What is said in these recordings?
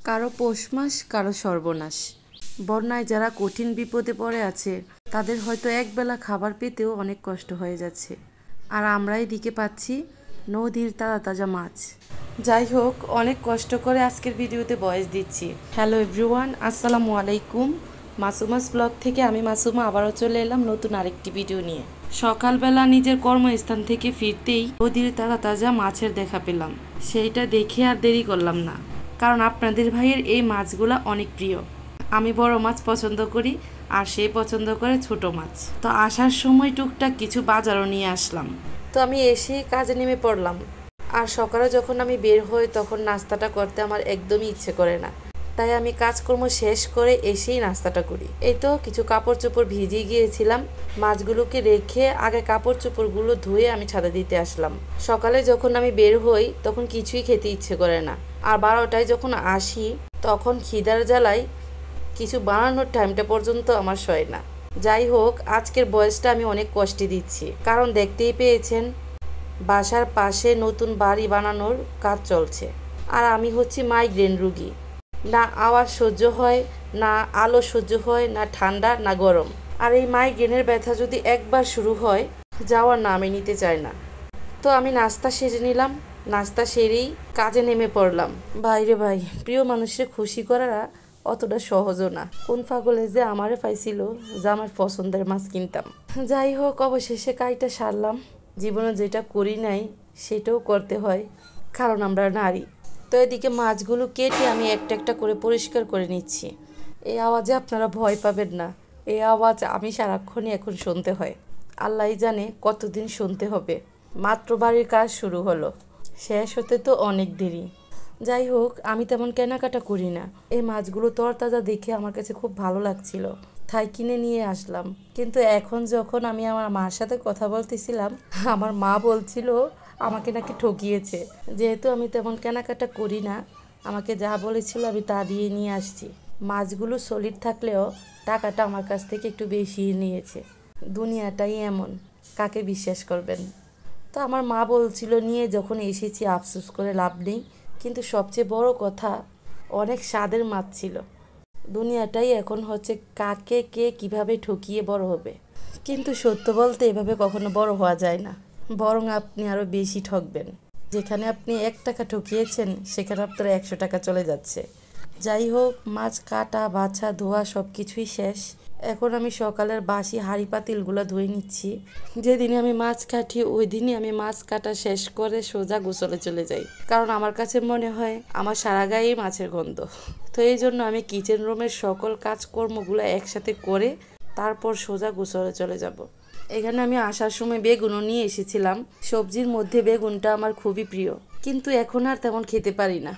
কারো পৌষ মাস, কারো সর্বনাশ। বন্যায় যারা কঠিন বিপদে পড়ে আছে তাদের হয়তো একবেলা খাবার পেতেও অনেক কষ্ট হয়ে যাচ্ছে, আর আমরা এদিকে পাচ্ছি নদীর তাজা তাজা মাছ। যাই হোক, অনেক কষ্ট করে আজকের ভিডিওতে ভয়েস দিচ্ছি। হ্যালো এভরিওয়ান, আসসালামু আলাইকুম। মাসুমাস ব্লগ থেকে আমি মাসুমা আবারও চলে এলাম নতুন আরেকটি ভিডিও নিয়ে। সকালবেলা নিজের কর্মস্থান থেকে ফিরতেই নদীর তাজা তাজা মাছের দেখা পেলাম। সেইটা দেখে আর দেরি করলাম না, কারণ আপনাদের ভাইয়ের এই মাছগুলা অনেক প্রিয়। আমি বড় মাছ পছন্দ করি, আর সে পছন্দ করে ছোট মাছ। তো আসার সময় টুকটাক কিছু বাজারও নিয়ে আসলাম। তো আমি এসেই কাজে নেমে পড়লাম। আর সকালে যখন আমি বের হই তখন নাস্তাটা করতে আমার একদমই ইচ্ছে করে না, তাই আমি কাজকর্ম শেষ করে এসেই নাস্তাটা করি। এই তো কিছু কাপড় চোপড় ভিজিয়ে গিয়েছিলাম, মাছগুলোকে রেখে আগে কাপড় চোপড়গুলো ধুয়ে আমি ছাদে দিতে আসলাম। সকালে যখন আমি বের হই তখন কিছুই খেতে ইচ্ছে করে না, আর 12টায় যখন আসি তখন খিদার জ্বালায় কিছু বানানোর টাইমটা পর্যন্ত আমার সয় না। যাই হোক, আজকের বয়সটা আমি অনেক কষ্টে দিচ্ছি, কারণ দেখতেই পেয়েছেন বাসার পাশে নতুন বাড়ি বানানোর কাজ চলছে, আর আমি হচ্ছি মাইগ্রেন রুগী। না আওয়াজ সহ্য হয়, না আলো সহ্য হয়, না ঠান্ডা না গরম। আর এই মাইগ্রেনের ব্যথা যদি একবার শুরু হয়, যাওয়ার নামই নিতে চায় না। তো আমি নাস্তা সেরে নিলাম, নাস্তা সেরেই কাজে নেমে পড়লাম। বাইরে ভাই, প্রিয় মানুষের খুশি করা অতটা সহজও না। কোন পাগলে যে আমারে পাইছিল যে আমার পছন্দের মাছ কিনতাম। যাই হোক, অবশেষে কাজটা সারলাম। জীবনে যেটা করি নাই সেটাও করতে হয়, কারণ আমরা নারী। তো এদিকে মাছগুলো কেটে আমি একটা একটা করে পরিষ্কার করে নিচ্ছি। এই আওয়াজে আপনারা ভয় পাবেন না, এই আওয়াজ আমি সারাক্ষণই এখন শুনতে হয়। আল্লাহই জানে কতদিন শুনতে হবে। মাত্র বাড়ির কাজ শুরু হলো, শেষ হতে তো অনেক দেরি। যাই হোক, আমি তেমন কেনাকাটা করি না। এই মাছগুলো তরতাজা দেখে আমার কাছে খুব ভালো লাগছিল, তাই কিনে নিয়ে আসলাম। কিন্তু এখন যখন আমি আমার মার সাথে কথা বলতেছিলাম, আমার মা বলছিল আমাকে নাকি ঠকিয়েছে। যেহেতু আমি তেমন কেনাকাটা করি না, আমাকে যা বলেছিল আমি তা দিয়ে নিয়ে আসছি। মাছগুলো সলিড থাকলেও টাকাটা আমার কাছ থেকে একটু বেশি নিয়েছে। দুনিয়াটাই এমন, কাকে বিশ্বাস করবেন। তো আমার মা বলছিল নিয়ে যখন এসেছি আফসোস করে লাভ নেই, কিন্তু সবচেয়ে বড় কথা অনেক স্বাদের মাছ ছিল। দুনিয়াটাই এখন হচ্ছে কাকে কে কিভাবে ঠকিয়ে বড় হবে। কিন্তু সত্য বলতে এভাবে কখনো বড় হওয়া যায় না, বরং আপনি আরও বেশি ঠকবেন। যেখানে আপনি 1 টাকা ঠকিয়েছেন সেখানে আপনার 100 টাকা চলে যাচ্ছে। যাই হোক, মাছ কাটা বাছা ধোয়া সব কিছুই শেষ। এখন আমি সকালের বাসি হাঁড়ি পাতিলগুলো ধুয়ে নিচ্ছি। যেদিনে আমি মাছ কাটি ওই দিনই আমি মাছ কাটা শেষ করে সোজা গোসলে চলে যাই, কারণ আমার কাছে মনে হয় আমার সারা গায়েই মাছের গন্ধ। তো এই জন্য আমি কিচেন রুমের সকল কাজকর্মগুলো একসাথে করে তারপর সোজা গোসলে চলে যাব। এখানে আমি আসার সময় বেগুনও নিয়ে এসেছিলাম। সবজির মধ্যে বেগুনটা আমার খুবই প্রিয়, কিন্তু এখন আর তেমন খেতে পারি না।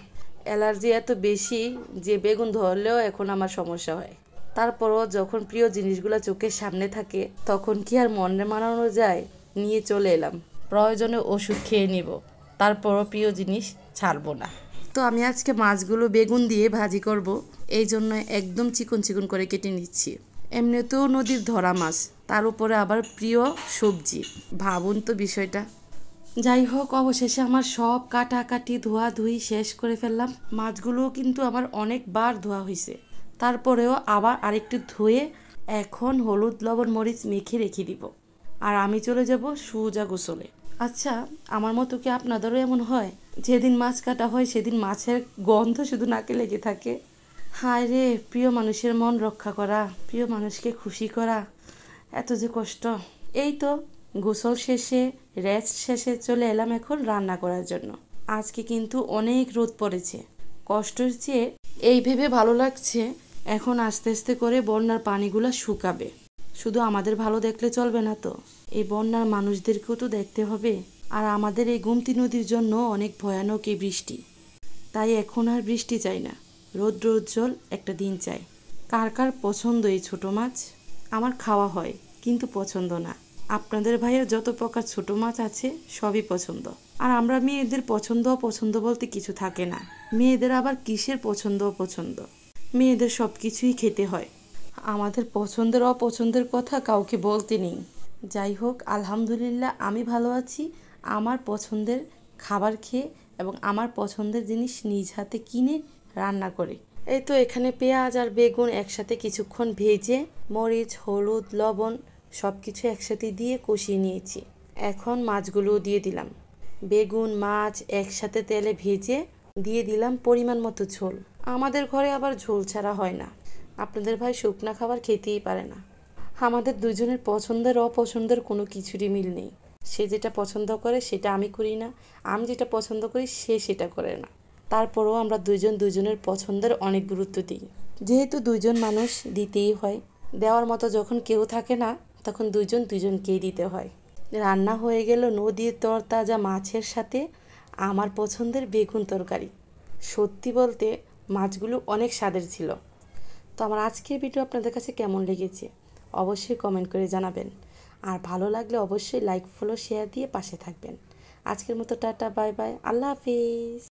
অ্যালার্জি এত বেশি যে বেগুন ধরলেও এখন আমার সমস্যা হয়। তারপরও যখন প্রিয় জিনিসগুলো চোখের সামনে থাকে তখন কি আর মনে মানানো যায়, নিয়ে চলে এলাম। প্রয়োজনে ওষুধ খেয়ে নিব, তারপরও প্রিয় জিনিস ছাড়বো না। তো আমি আজকে মাছগুলো বেগুন দিয়ে ভাজি করব, এই জন্য একদম চিকন চিকন করে কেটে নিচ্ছি। এমনিতেও নদীর ধরা মাছ, তার উপরে আবার প্রিয় সবজি, ভাবুন তো বিষয়টা। যাই হোক, অবশেষে আমার সব কাটাকাটি ধোয়াধুয়ি শেষ করে ফেললাম। মাছগুলোও কিন্তু আমার অনেকবার ধোয়া হয়েছে, তারপরেও আবার আরেকটু ধুয়ে এখন হলুদ লবণ মরিচ মেখে রেখে দিব, আর আমি চলে যাব সোজা গোসলে। আচ্ছা, আমার মতো কি আপনাদেরও এমন হয়? যেদিন মাছ কাটা হয় সেদিন মাছের গন্ধ শুধু নাকে লেগে থাকে। হায় রে, প্রিয় মানুষের মন রক্ষা করা, প্রিয় মানুষকে খুশি করা, এত যে কষ্ট। এই তো গোসল শেষে রেস্ট শেষে চলে এলাম এখন রান্না করার জন্য। আজকে কিন্তু অনেক রোদ পড়েছে, কষ্টের চেয়ে এই ভেবে ভালো লাগছে এখন আস্তে আস্তে করে বন্যার পানিগুলো শুকাবে। শুধু আমাদের ভালো দেখলে চলবে না তো, এই বন্যার মানুষদেরকেও তো দেখতে হবে। আর আমাদের এই গোমতী নদীর জন্য অনেক ভয়ানক এই বৃষ্টি, তাই এখন আর বৃষ্টি চাই না, রৌদ্রোজ্জ্বল একটা দিন চাই। কার কার পছন্দ এই ছোট মাছ? আমার খাওয়া হয় কিন্তু পছন্দ না। আপনাদের ভাইয়ের যত প্রকার ছোট মাছ আছে সবই পছন্দ। আর আমরা মেয়েদের পছন্দ অপছন্দ বলতে কিছু থাকে না। মেয়েদের আবার কিসের পছন্দ অপছন্দ? মেয়েদের সব কিছুই খেতে হয়, আমাদের পছন্দের অপছন্দের কথা কাউকে বলতে নেই। যাই হোক, আলহামদুলিল্লাহ আমি ভালো আছি আমার পছন্দের খাবার খেয়ে, এবং আমার পছন্দের জিনিস নিজ হাতে কিনে রান্না করি। এই তো এখানে পেঁয়াজ আর বেগুন একসাথে কিছুক্ষণ ভেজে মরিচ, হলুদ, লবণ সব কিছু একসাথে দিয়ে কষিয়ে নিয়েছি। এখন মাছগুলোও দিয়ে দিলাম। বেগুন মাছ একসাথে তেলে ভেজে দিয়ে দিলাম পরিমাণ মতো ঝোল। আমাদের ঘরে আবার ঝোল ছাড়া হয় না। আপনাদের ভাই শুকনা খাবার খেতেই পারে না। আমাদের দুজনের পছন্দের অপছন্দের কোনো কিছুরই মিল নেই। সে যেটা পছন্দ করে সেটা আমি করি না, আমি যেটা পছন্দ করি সে সেটা করে না। তারপরেও আমরা দুজন দুজনের পছন্দের অনেক গুরুত্ব দিই। যেহেতু দুজন মানুষ দিতেই হয়, দেওয়ার মতো যখন কেউ থাকে না তখন দুজন দুজনকেই দিতে হয়। রান্না হয়ে গেল নদীর তরতাজা মাছের সাথে আমার পছন্দের বেগুন তরকারি। সত্যি বলতে মাছগুলো অনেক স্বাদের ছিল। তো আমার আজকের ভিডিও আপনাদের কাছে কেমন লেগেছে অবশ্যই কমেন্ট করে জানাবেন। আর ভালো লাগলে অবশ্যই লাইক, ফলো, শেয়ার দিয়ে পাশে থাকবেন। আজকের মতো টাটা, বাই বাই, আল্লাহ হাফিজ।